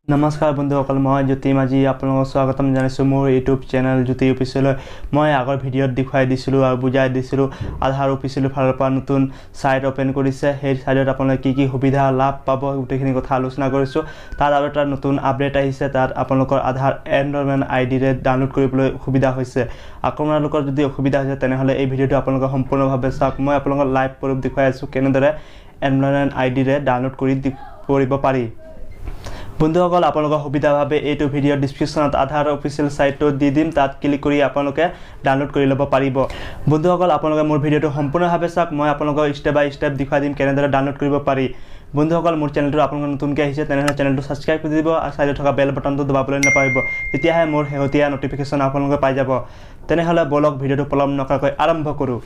নমস্কাৰ বন্ধুসকল, মই জ্যোতি মাঝি আপোনালোকক স্বাগতম জনাইছোঁ মোৰ ইউটিউব চেনেল জ্যোতি অফিচিয়েললৈ। মই আগৰ ভিডিঅ'ত দেখুৱাই দিছিলোঁ আৰু বুজাই দিছিলোঁ আধাৰ অফিচিয়েলৰ ফালৰ পৰা নতুন ছাইট অ'পেন কৰিছে। সেই ছাইটত আপোনালোকে কি সুবিধা লাভ পাব গোটেইখিনি কথা আলোচনা কৰিছোঁ। তাত আৰু এটা নতুন আপডেট আহিছে। তাত আপোনালোকৰ আধাৰ এনৰলমেণ্ট আইডিৰে ডাউনলোড কৰিবলৈ সুবিধা হৈছে। আপোনালোকৰ যদি অসুবিধা হৈছে তেনেহ'লে এই ভিডিঅ'টো আপোনালোকে সম্পূৰ্ণভাৱে চাওক। মই আপোনালোকক লাইভ প্ৰুফ দেখুৱাই আছোঁ কেনেদৰে এনৰলমেণ্ট আইডিৰে ডাউনলোড কৰিব পাৰি। বন্ধুসকল, আপোনালোকৰ সুবিধাভাৱে এইটো ভিডিঅ' ডিছক্ৰিপশ্যনত আধাৰ অফিচিয়েল ছাইটটো দি দিম। তাত ক্লিক কৰি আপোনালোকে ডাউনলোড কৰি ল'ব পাৰিব। বন্ধুসকল, আপোনালোকে মোৰ ভিডিঅ'টো সম্পূৰ্ণভাৱে চাওক। মই আপোনালোকক ষ্টেপ বাই ষ্টেপ দেখুৱাই দিম কেনেদৰে ডাউনলোড কৰিব পাৰি। বন্ধুসকল, মোৰ চেনেলটো আপোনালোকে নতুনকৈ আহিছে তেনেহ'লে চেনেলটো ছাবস্ক্ৰাইব কৰি দিব আৰু ছাইডত থকা বেল বাটনটো দবাবলৈ নাপাহৰিব। তেতিয়াহে মোৰ শেহতীয়া ন'টিফিকেশ্যন আপোনালোকে পাই যাব। তেনেহ'লে বলক ভিডিঅ'টো পলম নকৰাকৈ আৰম্ভ কৰোঁ।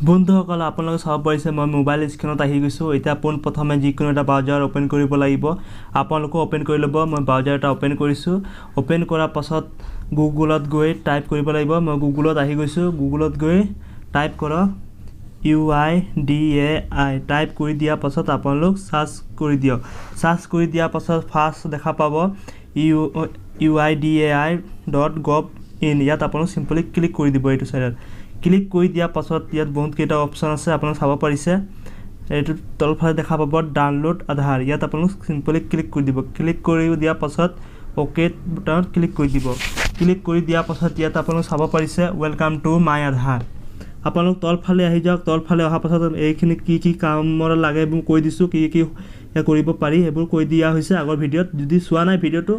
বন্ধুসকল, আপোনালোকে চাব পাৰিছে মই মোবাইল স্ক্ৰীণত আহি গৈছোঁ। এতিয়া পোনপ্ৰথমে যিকোনো এটা ব্ৰাউজাৰ অ'পেন কৰিব লাগিব। আপোনালোকেও অ'পেন কৰি ল'ব। মই ব্ৰাউজাৰ এটা অ'পেন কৰিছোঁ। অ'পেন কৰাৰ পাছত গুগলত গৈ টাইপ কৰিব লাগিব। মই গুগলত আহি গৈছোঁ। গুগলত গৈ টাইপ কৰক UIDAI। টাইপ কৰি দিয়াৰ পাছত আপোনালোক চাৰ্চ কৰি দিয়ক। চাৰ্চ কৰি দিয়াৰ পাছত ফাৰ্ষ্ট দেখা পাব UIDAI.gov.in। ইয়াত আপোনালোক চিম্পলি ক্লিক কৰি দিব। এইটো চাইডত ক্লিক কৰি দিয়াৰ পাছত ইয়াত বহুতকেইটা অপশ্যন আছে আপোনালোকে চাব পাৰিছে। এইটো তলফালে দেখা পাব ডাউনলোড আধাৰ। ইয়াত আপোনালোক চিম্পলি ক্লিক কৰি দিব। ক্লিক কৰি দিয়াৰ পাছত অ'কে বুটানত ক্লিক কৰি দিব। ক্লিক কৰি দিয়াৰ পাছত ইয়াত আপোনালোক চাব পাৰিছে ৱেলকাম টু মাই আধাৰ। আপোনালোক তলফালে আহি যাওক। তলফালে অহাৰ পাছত এইখিনি কি কামত লাগে এইবোৰ কৈ দিছোঁ। কি কৰিব পাৰি সেইবোৰ কৈ দিয়া হৈছে আগৰ ভিডিঅ'ত। যদি চোৱা নাই ভিডিঅ'টো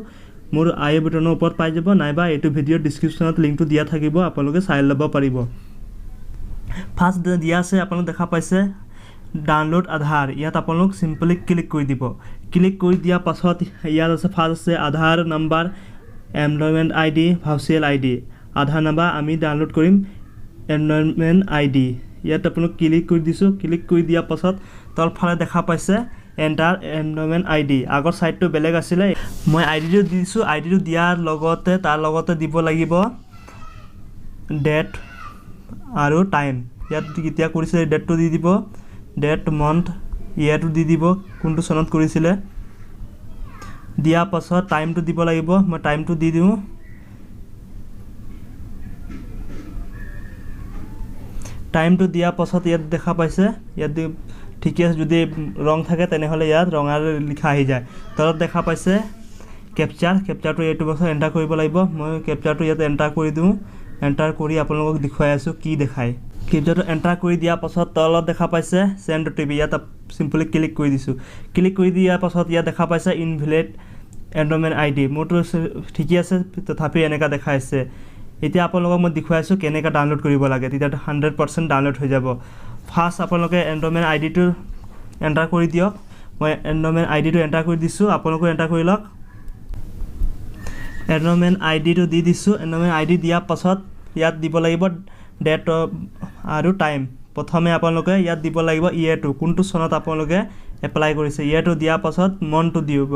মোৰ আই বুটনৰ ওপৰত পাই যাব, নাইবা এইটো ভিডিঅ'ৰ ডিছক্ৰিপশ্যনত লিংকটো দিয়া থাকিব, আপোনালোকে চাই ল'ব পাৰিব। ফাৰ্ষ্ট দিয়া আছে আপোনালোক দেখা পাইছে ডাউনলোড আধাৰ। ইয়াত আপোনালোক চিম্পলি ক্লিক কৰি দিব। ক্লিক কৰি দিয়াৰ পাছত ইয়াত আছে ফাৰ্ষ্ট আছে Aadhaar number, enrolment ID, virtual ID. Aadhaar number আমি ডাউনলোড কৰিম এনৰলমেণ্ট আইডি। ইয়াত আপোনালোক ক্লিক কৰি দিছোঁ। ক্লিক কৰি দিয়াৰ পাছত তলফালে দেখা পাইছে এণ্টাৰ এনৰলমেণ্ট আইডি। আগৰ ছাইটটো বেলেগ আছিলে। মই আইডিটো দি দিছোঁ। আইডিটো দিয়াৰ লগতে তাৰ লগতে দিব লাগিব ডেট আৰু টাইম। ইয়াত কেতিয়া কৰিছিলে ডেটটো দি দিব, ডেট মান্থ ইয়েৰটো দি দিব, কোনটো চনত কৰিছিলে। দিয়াৰ পাছত টাইমটো দিব লাগিব। মই টাইমটো দি দিওঁ। টাইমটো দিয়াৰ পাছত ইয়াত দেখা পাইছে ইয়াত ঠিকে আছে। যদি ৰং থাকে তেনেহ'লে ইয়াত ৰঙাৰে লিখা আহি যায়। তলত দেখা পাইছে কেপচাৰটো এইটো বছৰ এণ্টাৰ কৰিব লাগিব। মই কেপচাৰটো ইয়াত এণ্টাৰ কৰি দিওঁ। এণ্টাৰ কৰি আপোনালোকক দেখুৱাই আছোঁ কি দেখায়। কেপচাৰটো এণ্টাৰ কৰি দিয়াৰ পাছত তলত দেখা পাইছে চেণ্ড OTP। ইয়াত চিম্পলি ক্লিক কৰি দিছোঁ। ক্লিক কৰি দিয়াৰ পাছত ইয়াত দেখা পাইছে ইনভেলিড এনৰলমেণ্ট আইডি। মোৰতো ঠিকেই আছে, তথাপি এনেকুৱা দেখাইছে। এতিয়া আপোনালোকক মই দেখুৱাই আছোঁ কেনেকৈ ডাউনলোড কৰিব লাগে। তেতিয়া 100% ডাউনলোড হৈ যাব। ফাৰ্ষ্ট আপোনালোকে এনৰলমেণ্ট আইডিটো এণ্টাৰ কৰি দিয়ক। মই এনৰলমেণ্ট আইডিটো এণ্টাৰ কৰি দিছোঁ। আপোনালোকেও এণ্টাৰ কৰি লওক। এনৰলমেণ্ট আইডিটো দি দিছোঁ। এনৰলমেণ্ট আইডি দিয়াৰ পাছত ইয়াত দিব লাগিব ডেট আৰু টাইম। প্ৰথমে আপোনালোকে ইয়াত দিব লাগিব ইয়েৰটো, কোনটো চনত আপোনালোকে এপ্লাই কৰিছে। ইয়েৰটো দিয়াৰ পাছত মন্থটো দিব,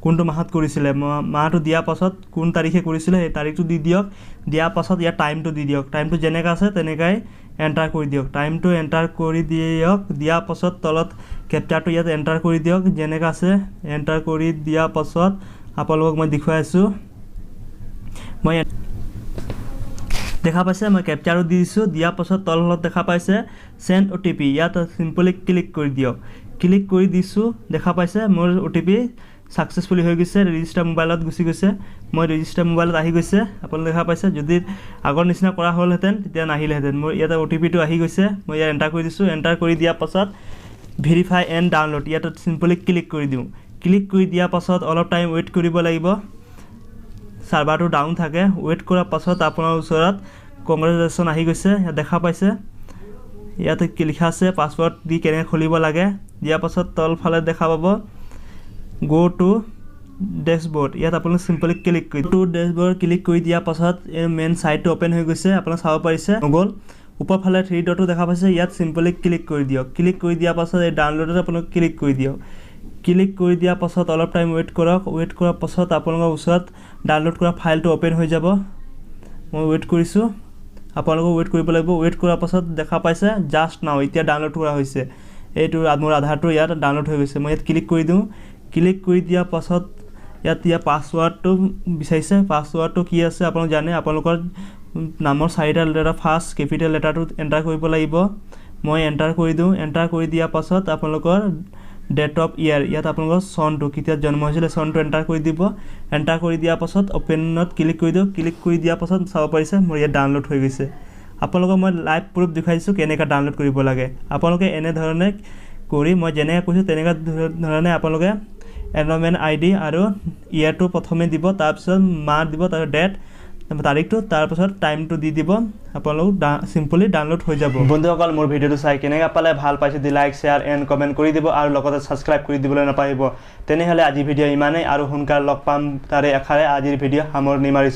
কোনটো মাহত কৰিছিলে। মাহটো দিয়াৰ পাছত কোন তাৰিখে কৰিছিলে সেই তাৰিখটো দি দিয়ক। দিয়াৰ পাছত ইয়াত টাইমটো দি দিয়ক। টাইমটো যেনেকৈ আছে তেনেকৈ এণ্টাৰ কৰি দিয়ক। টাইমটো এণ্টাৰ কৰি দিয়ক। দিয়াৰ পাছত তলত কেপচাৰটো ইয়াত এণ্টাৰ কৰি দিয়ক যেনেকৈ আছে। এণ্টাৰ কৰি দিয়াৰ পাছত আপোনালোকক মই দেখুৱাই আছোঁ। মই দেখা পাইছে মই কেপচাৰো দি দিছোঁ। দিয়াৰ পাছত তলত দেখা পাইছে চেণ্ড OTP। ইয়াত চিম্পলি ক্লিক কৰি দিয়ক। ক্লিক কৰি দিছোঁ। দেখা পাইছে মোৰ OTP ছাকচেছফুলি হৈ গৈছে। ৰেজিষ্টাৰ মোবাইলত গুচি গৈছে। মই ৰেজিষ্টাৰ মোবাইলত আহি গৈছে। আপোনালোকে দেখা পাইছে। যদি আগৰ নিচিনা কৰা হ'লহেঁতেন তেতিয়া নাহিলেহেঁতেন। মোৰ ইয়াতে OTPটো আহি গৈছে। মই ইয়াত এণ্টাৰ কৰি দিছোঁ। এণ্টাৰ কৰি দিয়াৰ পাছত ভেৰিফাই এণ্ড ডাউনলোড। ইয়াত চিম্পলি ক্লিক কৰি দিওঁ। ক্লিক কৰি দিয়াৰ পাছত অলপ টাইম ৱেইট কৰিব লাগিব। চাৰ্ভাৰটো ডাউন থাকে। ৱেইট কৰাৰ পাছত আপোনাৰ ওচৰত কংগ্ৰেচুলেশ্যন আহি গৈছে। ইয়াত দেখা পাইছে ইয়াতে কি লিখা আছে পাছৱৰ্ড দি কেনেকৈ খুলিব লাগে। দিয়াৰ পাছত তলফালে দেখা পাব গ' টু ডেছবৰ্ড। ইয়াত আপোনালোক চিম্পলি ক্লিক কৰি টু ডেছবৰ্ড ক্লিক কৰি দিয়াৰ পাছত এই মেইন ছাইটটো অ'পেন হৈ গৈছে। আপোনালোক চাব পাৰিছে নগ'ল। ওপৰফালে 3 ডটটো দেখা পাইছে। ইয়াত চিম্পলি ক্লিক কৰি দিয়ক। ক্লিক কৰি দিয়াৰ পাছত এই ডাউনলোডত আপোনালোক ক্লিক কৰি দিয়ক। ক্লিক কৰি দিয়াৰ পাছত অলপ টাইম ৱেইট কৰক। ৱেইট কৰাৰ পাছত আপোনালোকৰ ওচৰত ডাউনলোড কৰা ফাইলটো অ'পেন হৈ যাব। মই ৱেইট কৰিছোঁ। আপোনালোকেও ৱেইট কৰিব লাগিব। ৱেইট কৰাৰ পাছত দেখা পাইছে জাষ্ট নাও এতিয়া ডাউনলোড কৰা হৈছে। এইটো মোৰ আধাৰটো ইয়াত ডাউনলোড হৈ গৈছে মই ইয়াত ক্লিক কৰি দিওঁ ক্লিক কৰি দিয়াৰ পাছত ইয়াত পাছৱৰ্ডটো বিচাৰিছে পাছৱৰ্ডটো কি আছে আপোনালোক জানে আপোনালোকৰ নামৰ 4টা লেটাৰ ফাৰ্ষ্ট কেপিটেল লেটাৰটো এন্টাৰ কৰিব লাগিব মই এন্টাৰ কৰি দিওঁ এন্টাৰ কৰি দিয়াৰ পাছত আপোনালোকৰ ডেট অফ ইয়াৰ ইয়াত আপোনালোকৰ চনটো কেতিয়া জন্ম হৈছিল চনটো এন্টাৰ কৰি দিব এন্টাৰ কৰি দিয়াৰ পাছত ওপেনত ক্লিক কৰি দিওঁ ক্লিক কৰি দিয়াৰ পাছত চাব পাৰিছে মোৰ ইয়াত ডাউনলোড হৈ গৈছে আপোনালোকক মই লাইভ প্ৰুফ দেখাইছো কেনেকা ডাউনলোড কৰিব লাগে আপোনালোকে এনে ধৰণে কৰি মই যেনেকা কৈছো তেনেকা ধৰণে আপোনালোকে এনভাইৰনমেন্ট আইডি আৰু ইয়াৰটো প্ৰথমে দিব তাৰ পিছত মাহ দিব তাৰ ডেট তাৰিখটো তাৰ পিছত টাইমটো দি দিব আপোনালোক সিম্পলি ডাউনলোড হৈ যাব বন্ধুসকল মোৰ ভিডিওটো চাই কেনেকা পালে ভাল পাইছে দি লাইক শেয়াৰ এন্ড কমেন্ট কৰি দিব আৰু লগতে সাবস্ক্ৰাইব কৰি দিবলৈ নাপাহিব তেনেহলে আজি ভিডিও ইমানেই আৰু হুনকাৰ লগ পাম তাৰে আখাৰে আজিৰ ভিডিও সামৰণি মাৰিছো